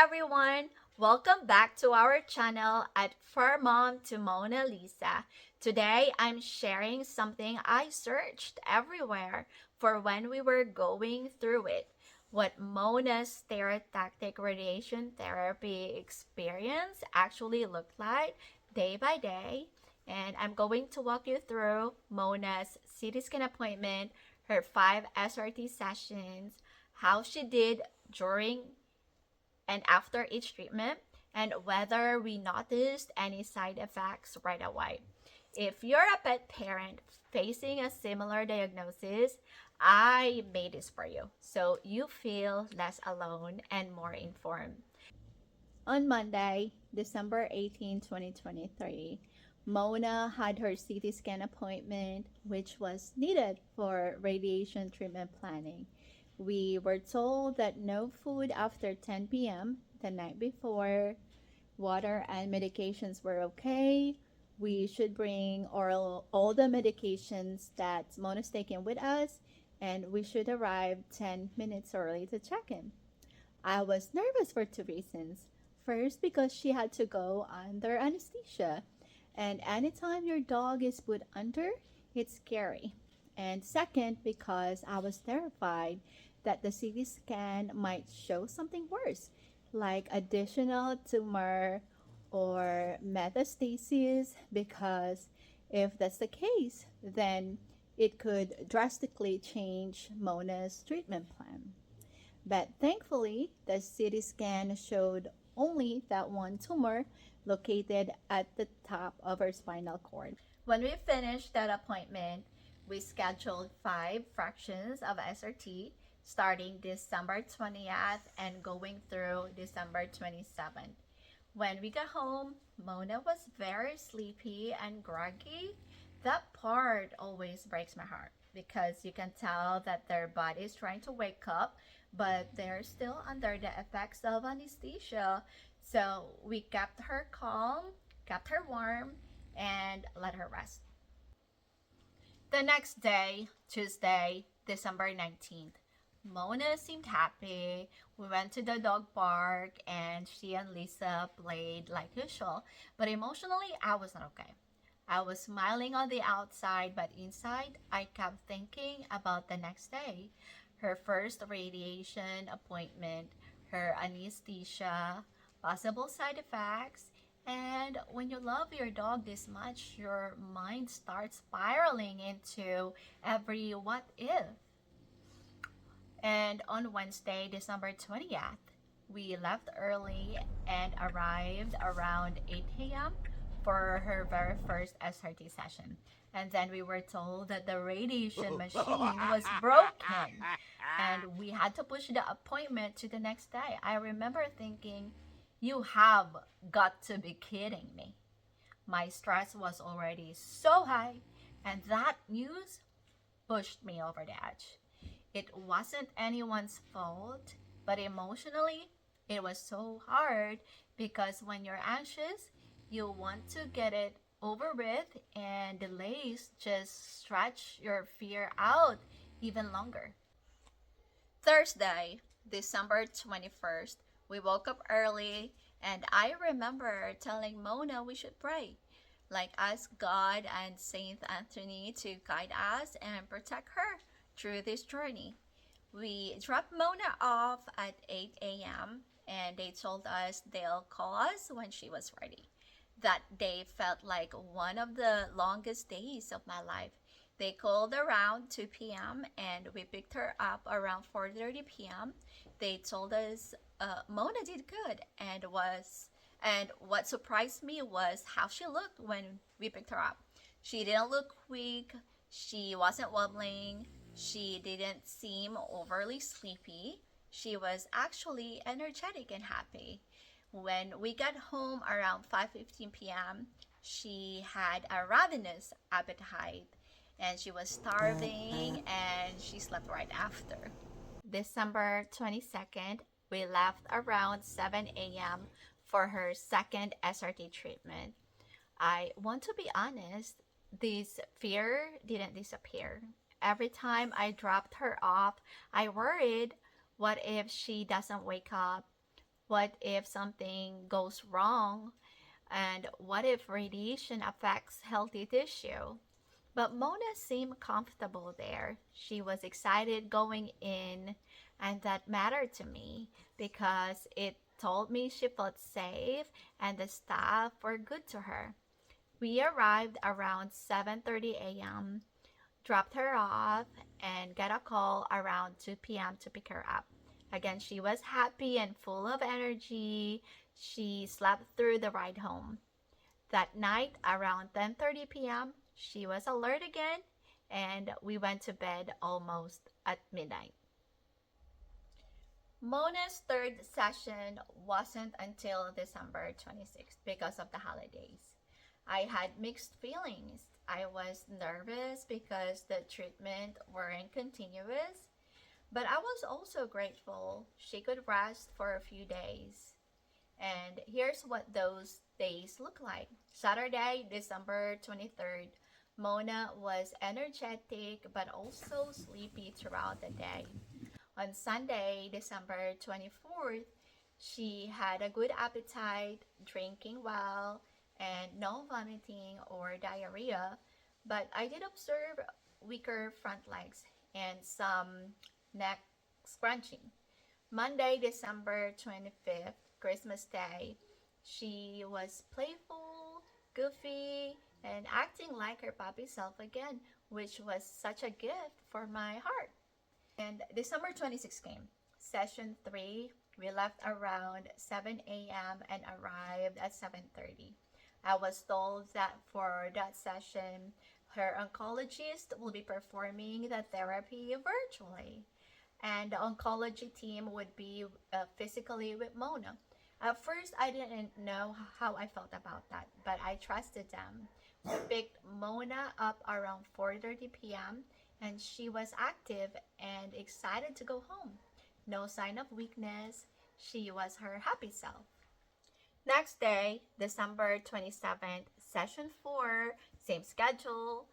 everyone! Welcome back to our channel at For Mom to Mona Lisa. Today I'm sharing something I searched everywhere for when we were going through it. What Mona's stereotactic radiation therapy experience actually looked like day by day. And I'm going to walk you through Mona's CT scan appointment, her 5 SRT sessions, how she did during and after each treatment, and whether we noticed any side effects right away. If you're a pet parent facing a similar diagnosis, I made this for you so you feel less alone and more informed. On Monday, December 18, 2023, Mona had her CT scan appointment, which was needed for radiation treatment planning. We were told that no food after 10 p.m. the night before, water and medications were okay. We should bring all the medications that Mona's taking with us, and we should arrive 10 minutes early to check in. I was nervous for two reasons. First, because she had to go under anesthesia, and anytime your dog is put under, it's scary. And second, because I was terrified that the CT scan might show something worse, like additional tumor or metastasis, because if that's the case, then it could drastically change Mona's treatment plan. But thankfully, the CT scan showed only that one tumor located at the top of her spinal cord. When we finished that appointment, we scheduled 5 fractions of SRT starting December 20th and going through December 27th. When we got home, Mona was very sleepy and groggy. That part always breaks my heart because you can tell that their body is trying to wake up, but they're still under the effects of anesthesia. So we kept her calm, kept her warm, and let her rest. The next day, Tuesday, December 19th, Mona seemed happy. We went to the dog park and she and Lisa played like usual, but emotionally, I was not okay. I was smiling on the outside, but inside, I kept thinking about the next day. Her first radiation appointment, her anesthesia, possible side effects, and when you love your dog this much, your mind starts spiraling into every what if. And on Wednesday, December 20th, we left early and arrived around 8 a.m. for her very first SRT session. And then we were told that the radiation machine was broken and we had to push the appointment to the next day. I remember thinking, you have got to be kidding me. My stress was already so high, and that news pushed me over the edge. It wasn't anyone's fault, but emotionally, it was so hard because when you're anxious, you want to get it over with, and delays just stretch your fear out even longer. Thursday, December 21st, we woke up early, and I remember telling Mona we should pray, like ask God and Saint Anthony to guide us and protect her through this journey. We dropped Mona off at 8 a.m. and they told us they'll call us when she was ready. That day felt like one of the longest days of my life. They called around 2 p.m. and we picked her up around 4:30 p.m. They told us Mona did good and what surprised me was how she looked when we picked her up. She didn't look weak, she wasn't wobbling, she didn't seem overly sleepy. She was actually energetic and happy. When we got home around 5:15 p.m., she had a ravenous appetite and she was starving and she slept right after. December 22nd, we left around 7 a.m. for her second SRT treatment. I want to be honest, this fear didn't disappear. Every time I dropped her off, I worried, what if she doesn't wake up? What if something goes wrong? And what if radiation affects healthy tissue? But Mona seemed comfortable there. She was excited going in, and that mattered to me because it told me she felt safe and the staff were good to her. We arrived around 7:30 a.m., dropped her off, and got a call around 2 p.m. to pick her up. Again, she was happy and full of energy. She slept through the ride home. That night, around 10:30 p.m., she was alert again, and we went to bed almost at midnight. Mona's third session wasn't until December 26th because of the holidays. I had mixed feelings. I was nervous because the treatment weren't continuous, but I was also grateful she could rest for a few days. And here's what those days look like. Saturday, December 23rd, Mona was energetic but also sleepy throughout the day. On Sunday, December 24th, she had a good appetite, drinking well, and no vomiting or diarrhea, but I did observe weaker front legs and some neck scrunching. Monday, December 25th, Christmas Day, she was playful, goofy, and acting like her puppy self again, which was such a gift for my heart. And December 26th came. Session 3, we left around 7 a.m. and arrived at 7:30. I was told that for that session, her oncologist will be performing the therapy virtually, and the oncology team would be physically with Mona. At first, I didn't know how I felt about that, but I trusted them. We picked Mona up around 4:30 p.m., and she was active and excited to go home. No sign of weakness. She was her happy self. Next day, December 27th, session 4, same schedule.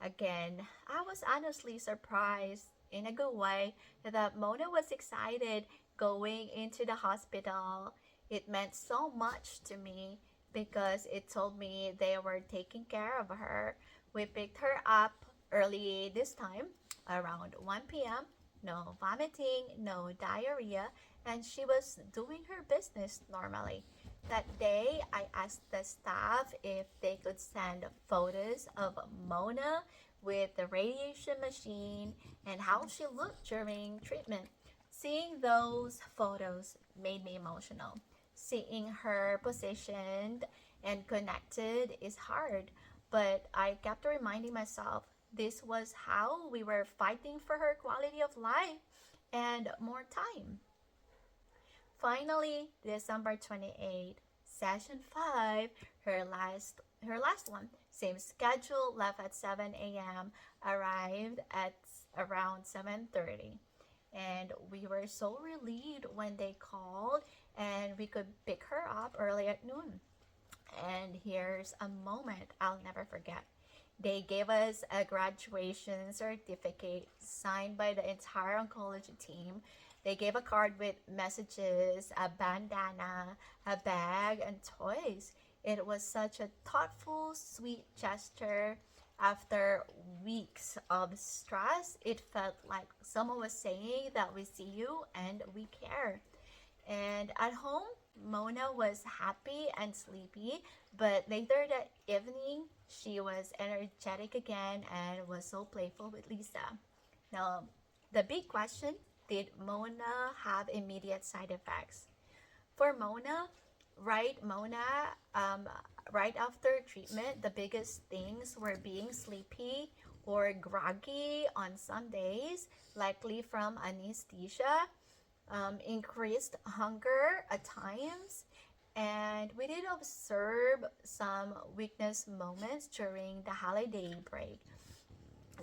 Again, I was honestly surprised in a good way that Mona was excited going into the hospital. It meant so much to me because it told me they were taking care of her. We picked her up early this time, around 1 p.m. No vomiting, no diarrhea, and she was doing her business normally. That day, I asked the staff if they could send photos of Mona with the radiation machine and how she looked during treatment. Seeing those photos made me emotional. Seeing her positioned and connected is hard, but I kept reminding myself this was how we were fighting for her quality of life and more time. Finally, December 28th, session 5, her last one, same schedule, left at 7 a.m., arrived at around 7:30. And we were so relieved when they called and we could pick her up early at noon. And here's a moment I'll never forget. They gave us a graduation certificate signed by the entire oncology team. They gave a card with messages, a bandana, a bag, and toys. It was such a thoughtful, sweet gesture. After weeks of stress, it felt like someone was saying that we see you and we care. And at home, Mona was happy and sleepy, but later that evening, she was energetic again and was so playful with Lisa. Now, the big question, did Mona have immediate side effects? For Mona, um, right after treatment, the biggest things were being sleepy or groggy on some days, likely from anesthesia, increased hunger at times, and we did observe some weakness moments during the holiday break,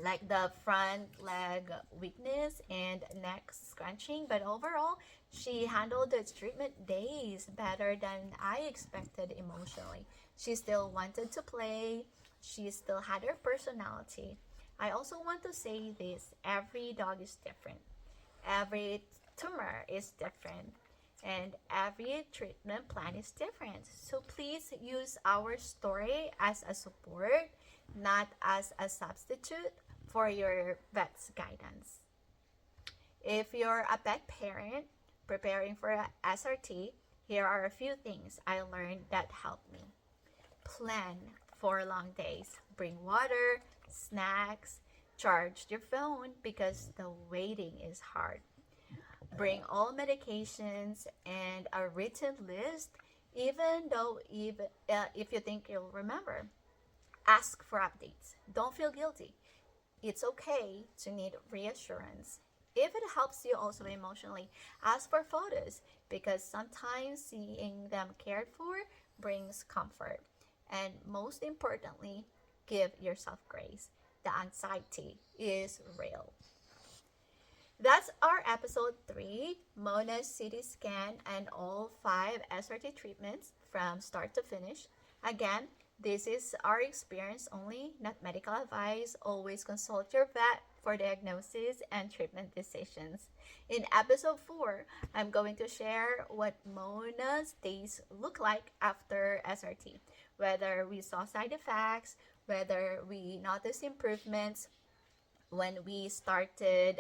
like the front leg weakness and neck scrunching. But overall, she handled the treatment days better than I expected emotionally. She still wanted to play, she still had her personality. I also want to say this, every dog is different, every tumor is different. and every treatment plan is different. So please use our story as a support, not as a substitute for your vet's guidance. If you're a pet parent preparing for a SRT, here are a few things I learned that helped me. Plan for long days. Bring water, snacks, charge your phone because the waiting is hard. Bring all medications and a written list, even if you think you'll remember. Ask for updates. Don't feel guilty. It's okay to need reassurance. If it helps you also emotionally, ask for photos because sometimes seeing them cared for brings comfort. And most importantly, give yourself grace. The anxiety is real. That's our episode 3, Mona's CT scan and all 5 SRT treatments from start to finish. Again, this is our experience only, not medical advice. Always consult your vet for diagnosis and treatment decisions. In episode 4, I'm going to share what Mona's days look like after SRT, whether we saw side effects, whether we noticed improvements when we started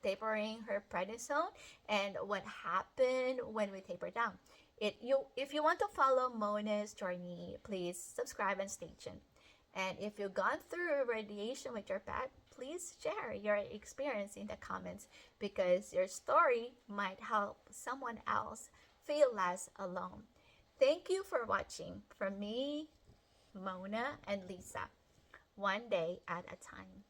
tapering her prednisone, and what happened when we taper down. If you want to follow Mona's journey, please subscribe and stay tuned. And if you've gone through radiation with your pet, please share your experience in the comments because your story might help someone else feel less alone. Thank you for watching. From me, Mona, and Lisa, one day at a time.